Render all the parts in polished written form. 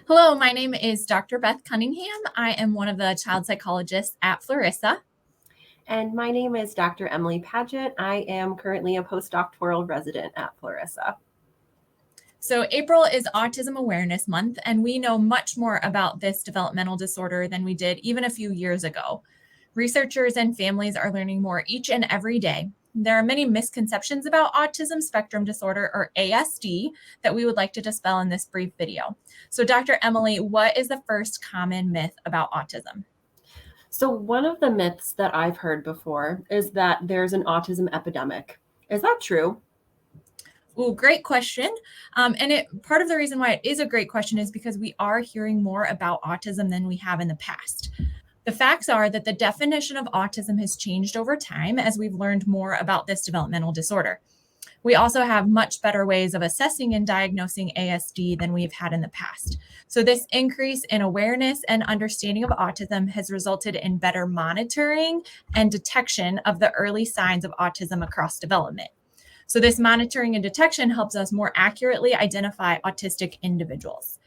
Hello, my name is Dr. Beth Cunningham. I am one of the child psychologists at Florissa. And my name is Dr. Emily Padgett. I am currently a postdoctoral resident at Florissa. So April is Autism Awareness Month, and we know much more about this developmental disorder than we did even a few years ago. Researchers and families are learning more each and every day. There are many misconceptions about autism spectrum disorder, or ASD, that we would like to dispel in this brief video. So Dr. Emily, what is the first common myth about autism? So one of the myths that I've heard before is that there's an autism epidemic. Is that true? Oh, great question. Part of the reason why it is a great question is because we are hearing more about autism than we have in the past. The facts are that the definition of autism has changed over time as we've learned more about this developmental disorder. We also have much better ways of assessing and diagnosing ASD than we've had in the past. So this increase in awareness and understanding of autism has resulted in better monitoring and detection of the early signs of autism across development. So this monitoring and detection helps us more accurately identify autistic individuals.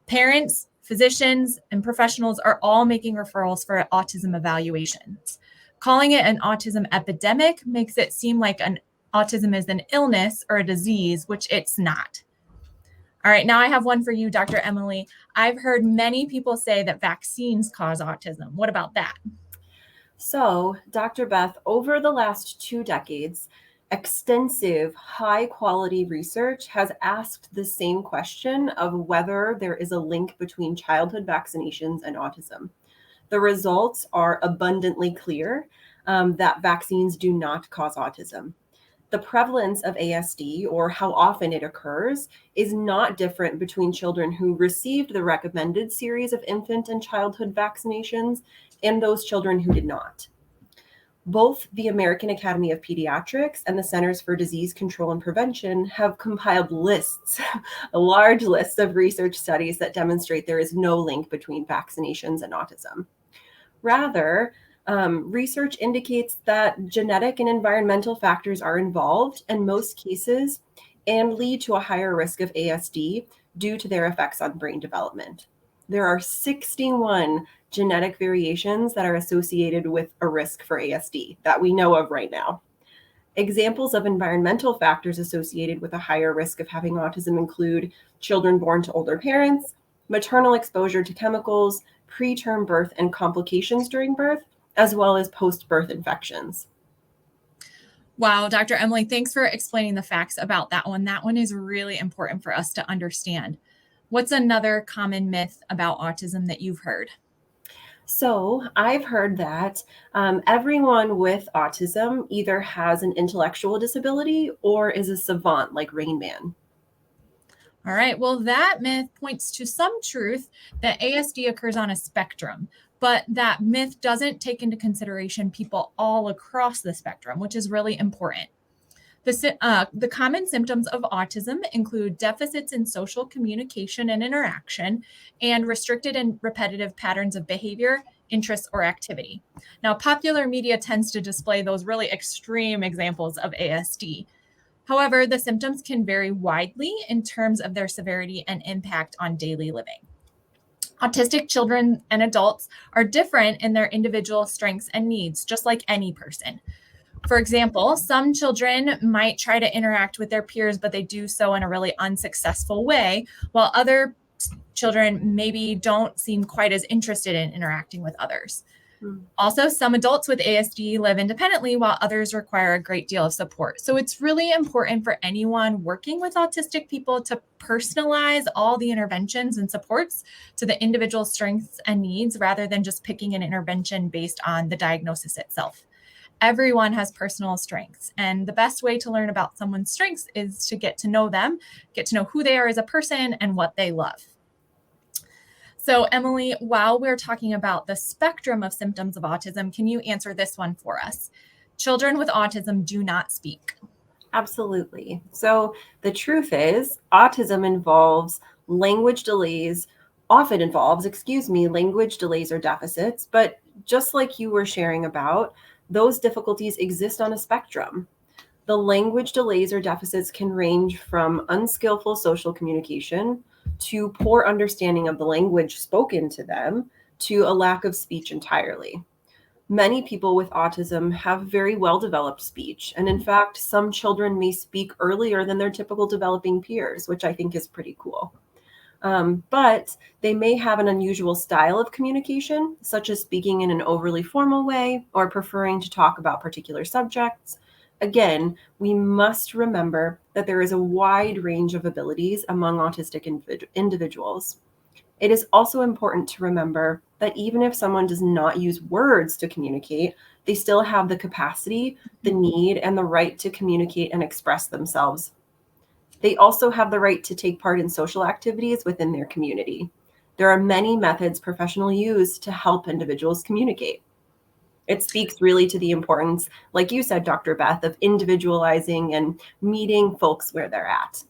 Parents, physicians, and professionals are all making referrals for autism evaluations. Calling it an autism epidemic makes it seem like autism is an illness or a disease, which it's not. All right, now I have one for you, Dr. Emily. I've heard many people say that vaccines cause autism. What about that? So, Dr. Beth, over the last 2 decades, extensive, high-quality research has asked the same question of whether there is a link between childhood vaccinations and autism. The results are abundantly clear that vaccines do not cause autism. The prevalence of ASD, or how often it occurs, is not different between children who received the recommended series of infant and childhood vaccinations and those children who did not. Both the American Academy of Pediatrics and the Centers for Disease Control and Prevention have compiled lists, a large list of research studies that demonstrate there is no link between vaccinations and autism. Rather, research indicates that genetic and environmental factors are involved in most cases and lead to a higher risk of ASD due to their effects on brain development. There are 61 genetic variations that are associated with a risk for ASD that we know of right now. Examples of environmental factors associated with a higher risk of having autism include children born to older parents, maternal exposure to chemicals, preterm birth and complications during birth, as well as post-birth infections. Wow, Dr. Emily, thanks for explaining the facts about that one. That one is really important for us to understand. What's another common myth about autism that you've heard? So I've heard that everyone with autism either has an intellectual disability or is a savant like Rain Man. All right, well, that myth points to some truth that ASD occurs on a spectrum, but that myth doesn't take into consideration people all across the spectrum, which is really important. The common symptoms of autism include deficits in social communication and interaction, and restricted and repetitive patterns of behavior, interests, or activity. Now, popular media tends to display those really extreme examples of ASD. However, the symptoms can vary widely in terms of their severity and impact on daily living. Autistic children and adults are different in their individual strengths and needs, just like any person. For example, some children might try to interact with their peers, but they do so in a really unsuccessful way, while other children maybe don't seem quite as interested in interacting with others. Also, some adults with ASD live independently while others require a great deal of support. So it's really important for anyone working with autistic people to personalize all the interventions and supports to the individual strengths and needs rather than just picking an intervention based on the diagnosis itself. Everyone has personal strengths, and the best way to learn about someone's strengths is to get to know them, get to know who they are as a person and what they love. So, Emily, while we're talking about the spectrum of symptoms of autism, can you answer this one for us? Children with autism do not speak. Absolutely. So the truth is, autism involves language delays, often involves, language delays or deficits. But just like you were sharing about, those difficulties exist on a spectrum. The language delays or deficits can range from unskillful social communication, to poor understanding of the language spoken to them, to a lack of speech entirely. Many people with autism have very well-developed speech, and in fact, some children may speak earlier than their typical developing peers, which I think is pretty cool. But they may have an unusual style of communication, such as speaking in an overly formal way or preferring to talk about particular subjects. Again, we must remember that there is a wide range of abilities among autistic individuals. It is also important to remember that even if someone does not use words to communicate, they still have the capacity, the need, and the right to communicate and express themselves. They also have the right to take part in social activities within their community. There are many methods professionals use to help individuals communicate. It speaks really to the importance, like you said, Dr. Beth, of individualizing and meeting folks where they're at.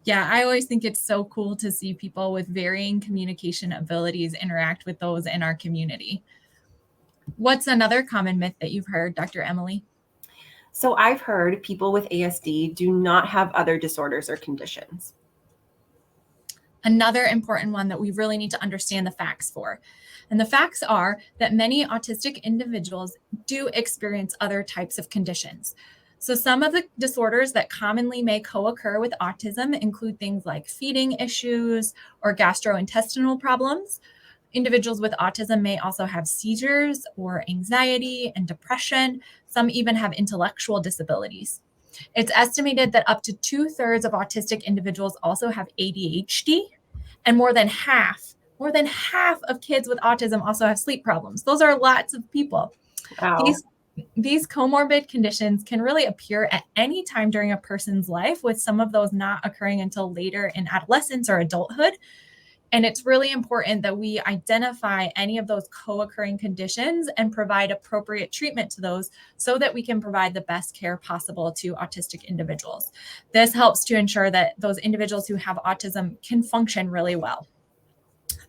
Yeah, I always think it's so cool to see people with varying communication abilities interact with those in our community. What's another common myth that you've heard, Dr. Emily? So I've heard people with ASD do not have other disorders or conditions. Another important one that we really need to understand the facts for. And the facts are that many autistic individuals do experience other types of conditions. So some of the disorders that commonly may co-occur with autism include things like feeding issues or gastrointestinal problems. Individuals with autism may also have seizures or anxiety and depression. Some even have intellectual disabilities. It's estimated that up to 2/3 of autistic individuals also have ADHD, and more than half of kids with autism also have sleep problems. Those are lots of people. Wow. These comorbid conditions can really appear at any time during a person's life, with some of those not occurring until later in adolescence or adulthood. And it's really important that we identify any of those co-occurring conditions and provide appropriate treatment to those so that we can provide the best care possible to autistic individuals. This helps to ensure that those individuals who have autism can function really well.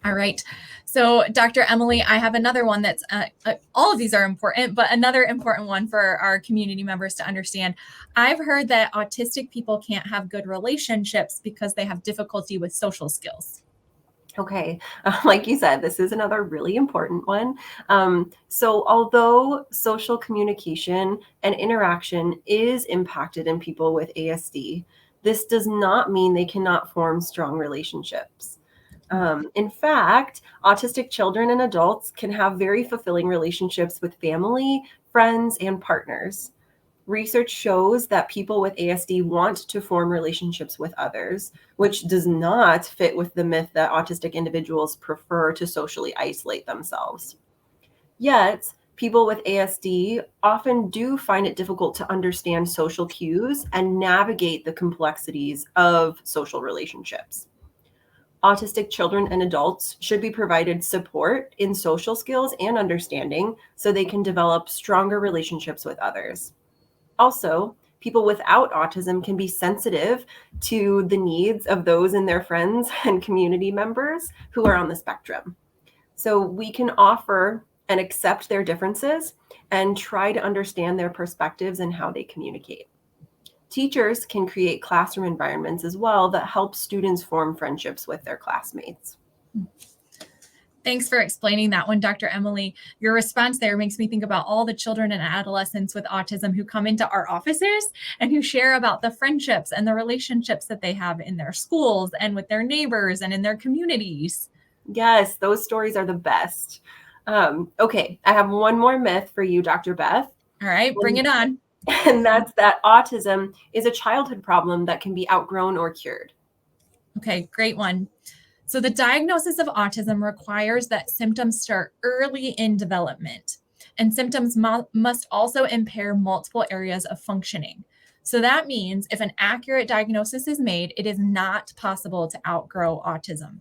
All right. So, Dr. Emily, I have another one that's all of these are important, but another important one for our community members to understand. I've heard that autistic people can't have good relationships because they have difficulty with social skills. Okay, like you said, this is another really important one. So although social communication and interaction is impacted in people with ASD, this does not mean they cannot form strong relationships. In fact, autistic children and adults can have very fulfilling relationships with family, friends, and partners. Research shows that people with ASD want to form relationships with others, which does not fit with the myth that autistic individuals prefer to socially isolate themselves. Yet, people with ASD often do find it difficult to understand social cues and navigate the complexities of social relationships. Autistic children and adults should be provided support in social skills and understanding so they can develop stronger relationships with others. Also, people without autism can be sensitive to the needs of those in their friends and community members who are on the spectrum. So we can offer and accept their differences and try to understand their perspectives and how they communicate. Teachers can create classroom environments as well that help students form friendships with their classmates. Thanks for explaining that one, Dr. Emily. Your response there makes me think about all the children and adolescents with autism who come into our offices and who share about the friendships and the relationships that they have in their schools and with their neighbors and in their communities. Yes, those stories are the best. Okay, I have one more myth for you, Dr. Beth. All right, bring it on. And that's that autism is a childhood problem that can be outgrown or cured. Okay, great one. So the diagnosis of autism requires that symptoms start early in development, and symptoms must also impair multiple areas of functioning. So that means if an accurate diagnosis is made, it is not possible to outgrow autism.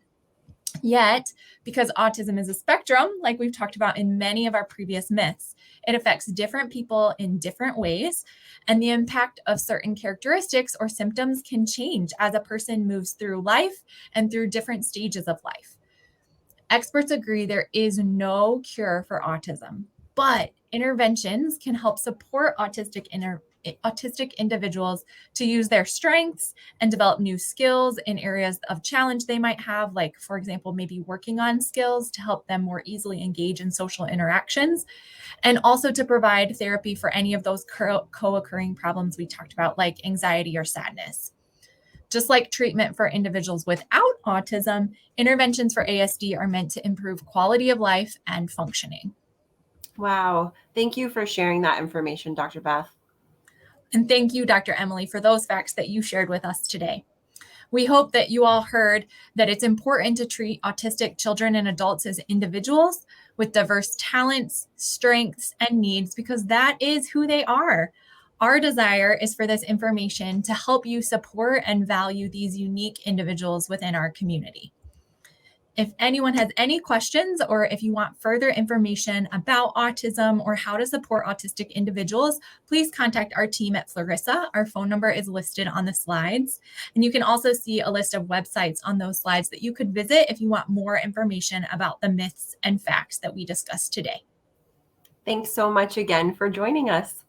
Yet, because autism is a spectrum, like we've talked about in many of our previous myths, it affects different people in different ways, and the impact of certain characteristics or symptoms can change as a person moves through life and through different stages of life. Experts agree there is no cure for autism, but interventions can help support autistic autistic individuals to use their strengths and develop new skills in areas of challenge they might have, like, for example, maybe working on skills to help them more easily engage in social interactions, and also to provide therapy for any of those co-occurring problems we talked about, like anxiety or sadness. Just like treatment for individuals without autism, interventions for ASD are meant to improve quality of life and functioning. Wow. Thank you for sharing that information, Dr. Beth. And thank you, Dr. Emily, for those facts that you shared with us today. We hope that you all heard that it's important to treat autistic children and adults as individuals with diverse talents, strengths, and needs, because that is who they are. Our desire is for this information to help you support and value these unique individuals within our community. If anyone has any questions, or if you want further information about autism or how to support autistic individuals, please contact our team at Florissa. Our phone number is listed on the slides. And you can also see a list of websites on those slides that you could visit if you want more information about the myths and facts that we discussed today. Thanks so much again for joining us.